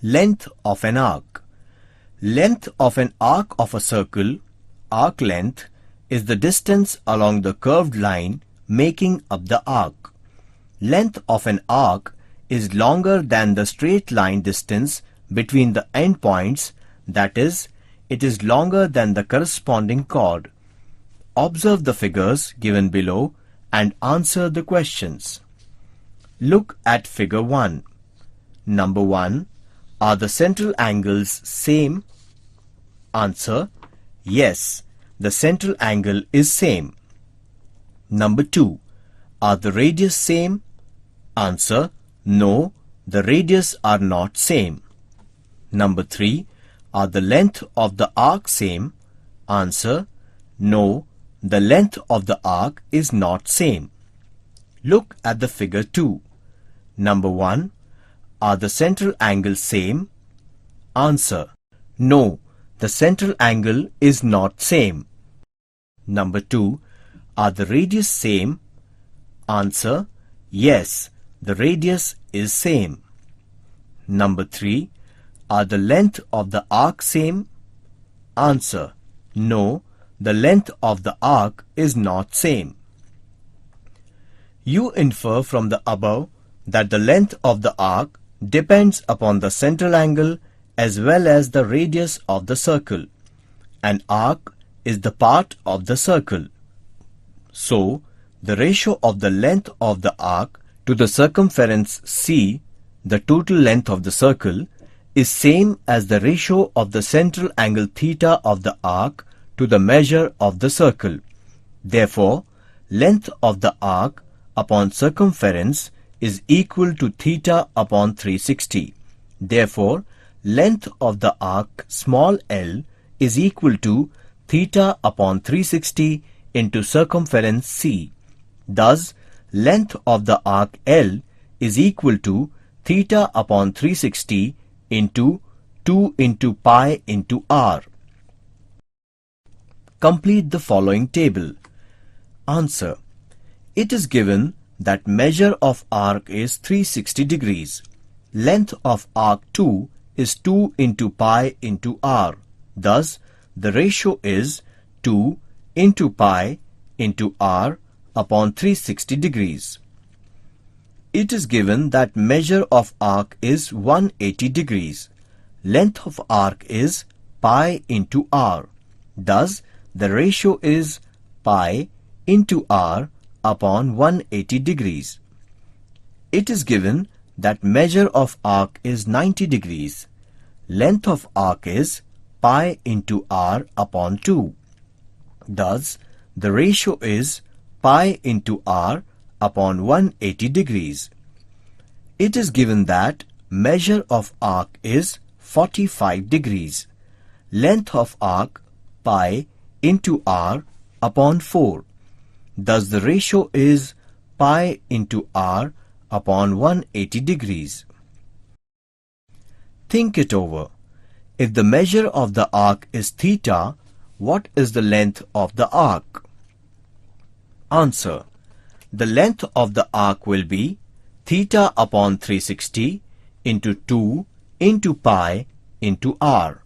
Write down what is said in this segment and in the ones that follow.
Length of an arc. Length of an arc of a circle, arc length, is the distance along the curved line making up the arc. Length of an arc is longer than the straight line distance between the endpoints, that is, it is longer than the corresponding chord. Observe the figures given below and answer the questions. Look at figure 1. Number 1. Are the central angles same? Answer: yes, the central angle is same. Number 2. Are the radius same? Answer: no, the radius are not same. Number 3. Are the length of the arc same? Answer: no, the length of the arc is not same. Look at the figure 2. Number 1. Are the central angles same? Answer: no, the central angle is not same. Number 2. Are the radius same? Answer: yes, the radius is same. Number 3. Are the length of the arc same? Answer: no, the length of the arc is not same. You infer from the above that the length of the arc depends upon the central angle as well as the radius of the circle. An arc is the part of the circle. So, the ratio of the length of the arc to the circumference C, the total length of the circle, is same as the ratio of the central angle theta of the arc to the measure of the circle. Therefore, length of the arc upon circumference is equal to theta upon 360. Therefore, length of the arc small l is equal to theta upon 360 into circumference C. Thus, length of the arc L is equal to theta upon 360 into 2 into pi into r. Complete the following table. Answer. It is given that measure of arc is 360 degrees. Length of arc 2 is 2 into pi into r. Thus, the ratio is 2 into pi into r upon 360 degrees. It is given that measure of arc is 180 degrees. Length of arc is pi into r. Thus, the ratio is pi into r upon 180 degrees. It is given that measure of arc is 90 degrees. Length of arc is pi into r upon 2. Thus, the ratio is pi into r upon 180 degrees. It is given that measure of arc is 45 degrees. Length of arc pi into r upon 4. Thus the ratio is pi into r upon 180 degrees. Think it over. If the measure of the arc is theta, what is the length of the arc? Answer. The length of the arc will be theta upon 360 into 2 into pi into r.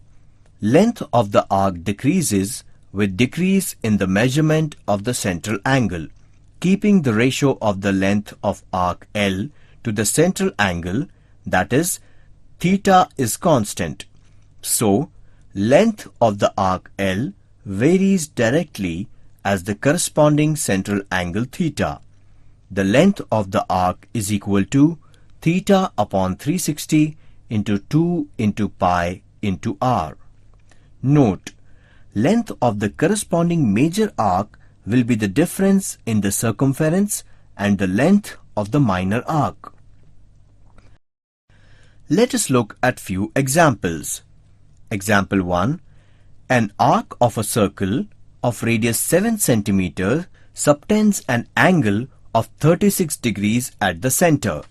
Length of the arc decreases with decrease in the measurement of the central angle. Keeping the ratio of the length of arc L to the central angle, that is, theta is constant. So, length of the arc L varies directly as the corresponding central angle theta. The length of the arc is equal to theta upon 360 into 2 into pi into r. Note, length of the corresponding major arc will be the difference in the circumference and the length of the minor arc. Let us look at few examples. Example 1. An arc of a circle of radius 7 cm subtends an angle of 36 degrees at the center.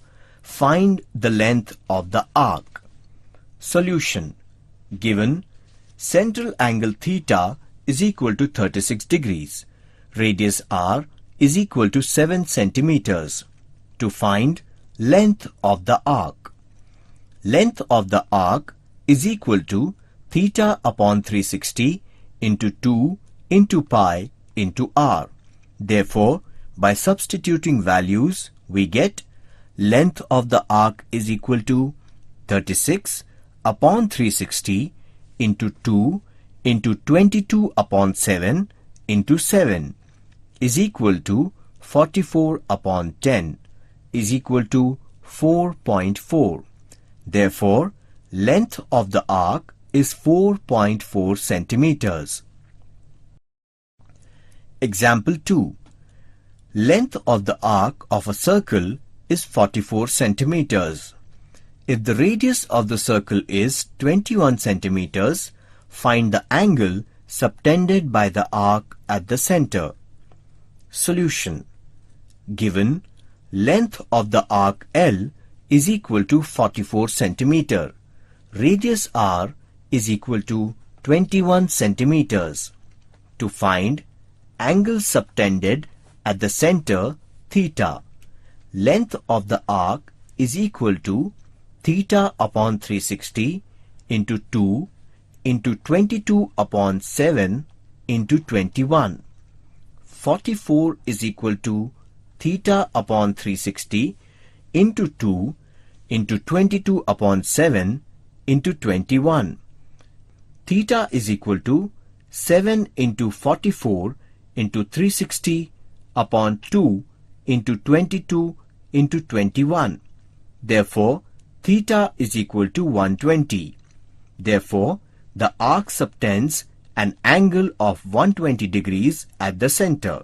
Find the length of the arc. Solution. Given central angle theta is equal to 36 degrees. Radius r is equal to 7 centimeters. To find length of the arc. length of the arc is equal to theta upon 360 into 2 into pi into r. Therefore, by substituting values, we get length of the arc is equal to 36 upon 360 into 2 into 22 upon 7 into 7 is equal to 44 upon 10 is equal to 4.4. Therefore, length of the arc is 4.4 centimeters. Example 2. Length of the arc of a circle is 44 centimeters. If the radius of the circle is 21 centimeters, find the angle subtended by the arc at the center. Solution. Given length of the arc L is equal to 44 centimeter, radius R is equal to 21 centimeters. To find angle subtended at the center theta, length of the arc is equal to theta upon 360 into 2 into 22 upon 7 into 21. 44 is equal to theta upon 360 into 2 into 22 upon 7 into 21. Theta is equal to 7 into 44 into 360 upon 2 into 22 into 21. Therefore, theta is equal to 120. Therefore, the arc subtends an angle of 120 degrees at the center.